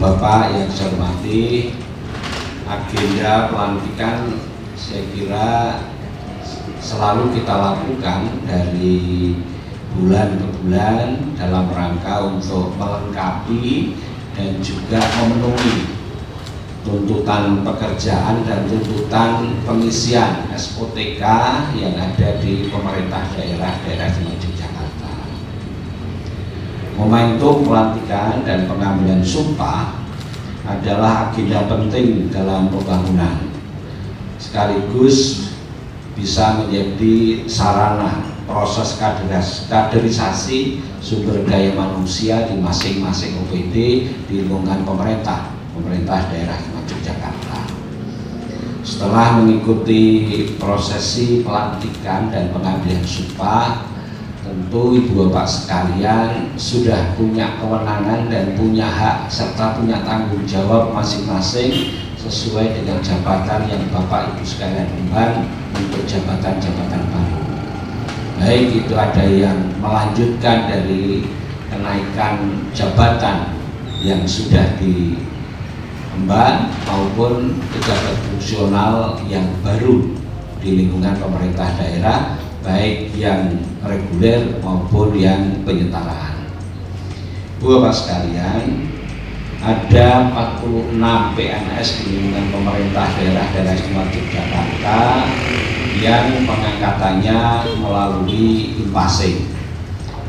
Bapak yang saya hormati, agenda pelantikan saya kira selalu kita lakukan dari bulan ke bulan dalam rangka untuk melengkapi dan juga memenuhi tuntutan pekerjaan dan tuntutan pengisian SOTK yang ada di pemerintah daerah Yogyakarta. Momentum pelantikan dan pengambilan sumpah adalah agenda penting dalam pembangunan, sekaligus bisa menjadi sarana proses kaderisasi sumber daya manusia di masing-masing OPD di lingkungan pemerintah daerah Yogyakarta. Setelah mengikuti prosesi pelantikan dan pengambilan sumpah, tentu Ibu Bapak sekalian sudah punya kewenangan dan punya hak serta punya tanggung jawab masing-masing sesuai dengan jabatan yang Bapak Ibu sekalian emban untuk jabatan-jabatan baru. Baik itu ada yang melanjutkan dari kenaikan jabatan yang sudah diemban maupun pejabat fungsional yang baru di lingkungan pemerintah daerah, baik yang reguler maupun yang penyetaraan. Bu Bapak sekalian, ada 46 PNS di lingkungan pemerintah daerah Yogyakarta yang pengangkatannya melalui impasing.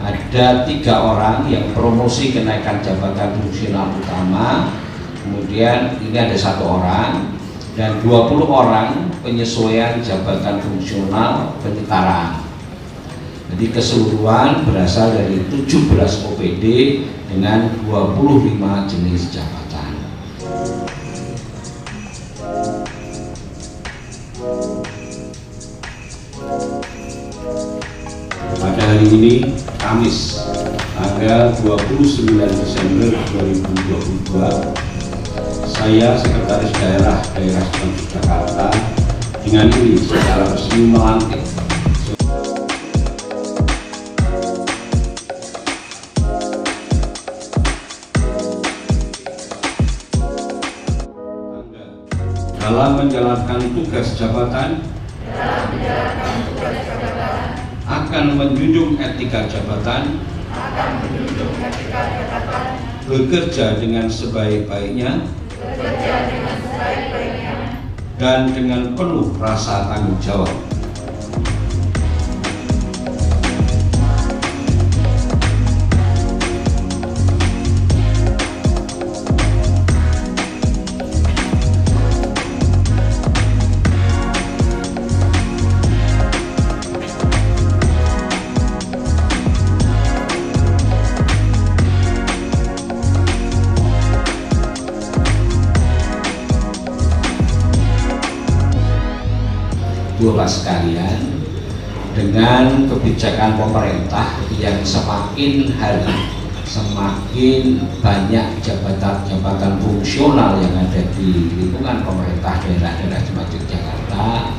Ada 3 orang yang promosi kenaikan jabatan fungsional utama, kemudian ini ada 1 orang, dan 20 orang penyesuaian jabatan fungsional penyetaraan. Jadi keseluruhan berasal dari 17 OPD dengan 25 jenis jabatan. Pada hari ini, Kamis, tanggal 29 Desember 2022, saya Sekretaris Daerah Yogyakarta dengan ini secara resmi melantik dalam menjalankan tugas jabatan, akan menjunjung etika jabatan, bekerja dengan sebaik-baiknya, dan dengan penuh rasa tanggung jawab. Bapak sekalian, dengan kebijakan pemerintah yang semakin hari semakin banyak jabatan-jabatan fungsional yang ada di lingkungan pemerintah daerah Yogyakarta,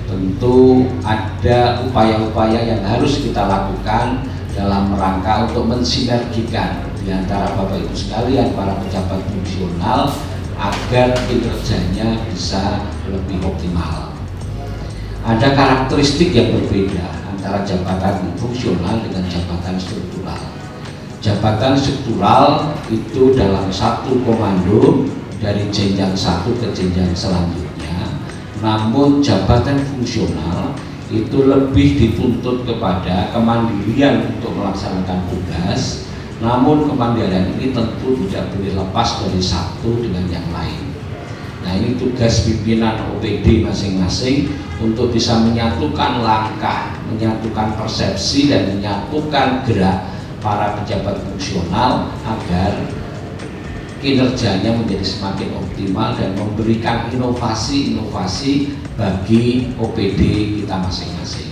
tentu ada upaya-upaya yang harus kita lakukan dalam rangka untuk mensinergikan di antara Bapak Ibu sekalian para pejabat fungsional agar kinerjanya bisa lebih optimal. Ada karakteristik yang berbeda antara jabatan fungsional dengan jabatan struktural. Jabatan struktural itu dalam satu komando dari jenjang satu ke jenjang selanjutnya, namun jabatan fungsional itu lebih dituntut kepada kemandirian untuk melaksanakan tugas, namun kemandirian ini tentu tidak boleh lepas dari satu dengan yang lain. Nah, ini tugas pimpinan OPD masing-masing untuk bisa menyatukan langkah, menyatukan persepsi, dan menyatukan gerak para pejabat fungsional agar kinerjanya menjadi semakin optimal dan memberikan inovasi-inovasi bagi OPD kita masing-masing.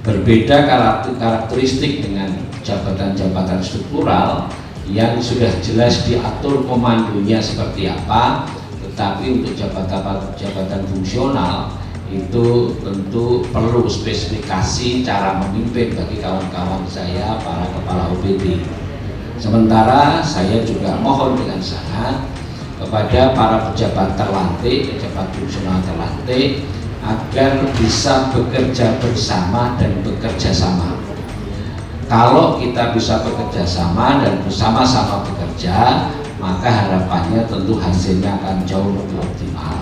Berbeda karakteristik dengan jabatan-jabatan struktural yang sudah jelas diatur komandonya seperti apa, tetapi untuk jabatan fungsional itu tentu perlu spesifikasi cara memimpin bagi kawan-kawan saya, para kepala OPD. Sementara saya juga mohon dengan sangat kepada para pejabat terlantik, pejabat fungsional terlantik, agar bisa bekerja bersama dan bekerja sama. Kalau kita bisa bekerja sama dan bersama-sama bekerja, maka harapannya tentu hasilnya akan jauh lebih optimal.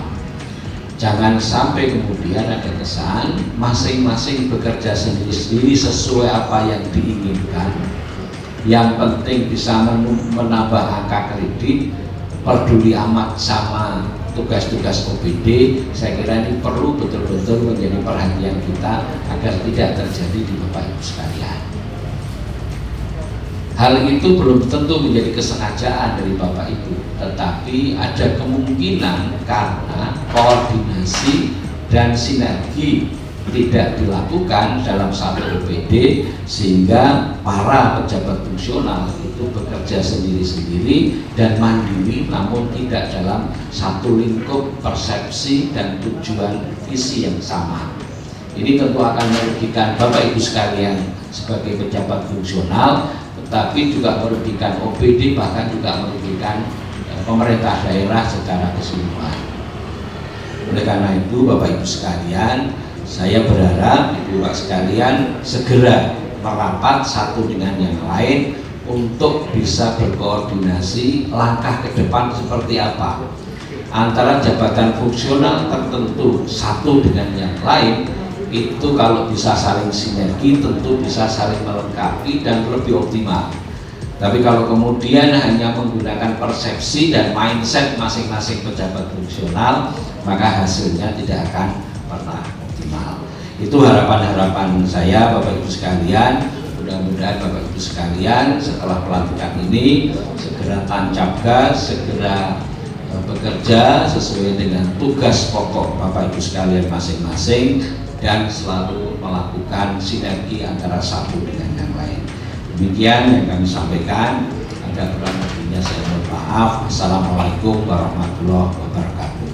Jangan sampai kemudian ada kesan masing-masing bekerja sendiri-sendiri sesuai apa yang diinginkan. Yang penting bisa menambah angka kredit, peduli amat sama tugas-tugas OPD. Saya kira ini perlu betul-betul menjadi perhatian kita agar tidak terjadi di Bapak Ibu sekalian. Hal itu belum tentu menjadi kesengajaan dari Bapak Ibu, tetapi ada kemungkinan karena koordinasi dan sinergi tidak dilakukan dalam satu OPD, sehingga para pejabat fungsional itu bekerja sendiri-sendiri dan mandiri, namun tidak dalam satu lingkup persepsi dan tujuan visi yang sama. Ini tentu akan merugikan Bapak Ibu sekalian sebagai pejabat fungsional, tetapi juga merugikan OPD, bahkan juga merugikan pemerintah daerah secara keseluruhan. Oleh karena itu, Bapak Ibu sekalian, saya berharap Ibu Bapak sekalian segera merapat satu dengan yang lain untuk bisa berkoordinasi langkah ke depan seperti apa antara jabatan fungsional tertentu satu dengan yang lain. Itu kalau bisa saling sinergi tentu bisa saling melengkapi dan lebih optimal. Tapi kalau kemudian hanya menggunakan persepsi dan mindset masing-masing pejabat fungsional, maka hasilnya tidak akan pernah optimal. Itu harapan-harapan saya Bapak Ibu sekalian. Mudah-mudahan Bapak Ibu sekalian setelah pelantikan ini segera tancap gas, segera bekerja sesuai dengan tugas pokok Bapak Ibu sekalian masing-masing, dan selalu melakukan sinergi antara satu dengan yang lain. Demikian yang kami sampaikan. Ada kurang lebihnya saya mohon maaf. Assalamualaikum warahmatullahi wabarakatuh.